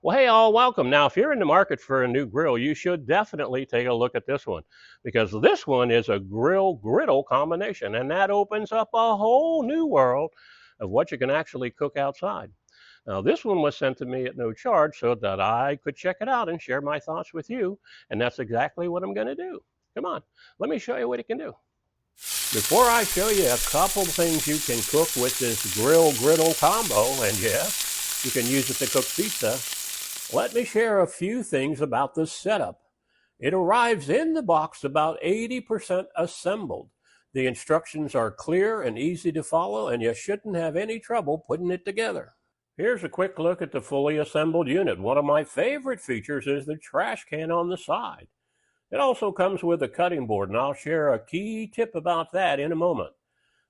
Well, hey, all, welcome. Now, if you're in the market for a new grill, you should definitely take a look at this one because this one is a griddle combination, and that opens up a whole new world of what you can actually cook outside. Now, this one was sent to me at no charge so that I could check it out and share my thoughts with you, and that's exactly what I'm going to do. Come on, let me show you what it can do. Before I show you a couple things you can cook with this griddle combo, and yes, you can use it to cook pizza, let me share a few things about the setup. It arrives in the box about 80% assembled. The instructions are clear and easy to follow, and you shouldn't have any trouble putting it together. Here's a quick look at the fully assembled unit. One of my favorite features is the trash can on the side. It also comes with a cutting board, and I'll share a key tip about that in a moment.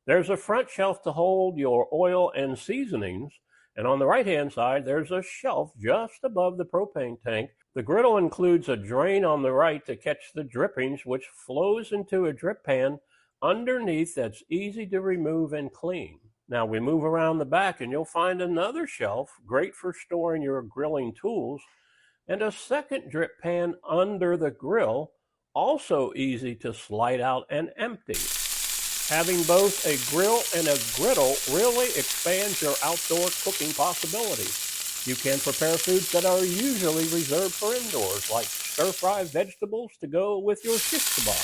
There's a front shelf to hold your oil and seasonings, and on the right-hand side, there's a shelf just above the propane tank. The griddle includes a drain on the right to catch the drippings, which flows into a drip pan underneath that's easy to remove and clean. Now we move around the back and you'll find another shelf, great for storing your grilling tools, and a second drip pan under the grill, also easy to slide out and empty. Having both a grill and a griddle really expands your outdoor cooking possibilities. You can prepare foods that are usually reserved for indoors, like stir-fry vegetables to go with your shish kebab.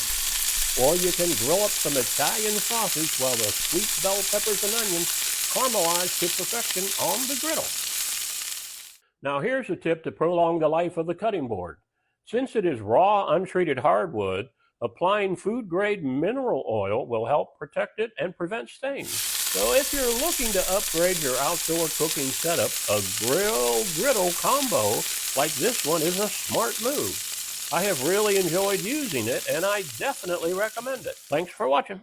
Or you can grill up some Italian sausage while the sweet bell peppers and onions caramelize to perfection on the griddle. Now here's a tip to prolong the life of the cutting board. Since it is raw, untreated hardwood, applying food-grade mineral oil will help protect it and prevent stains. So if you're looking to upgrade your outdoor cooking setup, a griddle combo like this one is a smart move. I have really enjoyed using it, and I definitely recommend it. Thanks for watching.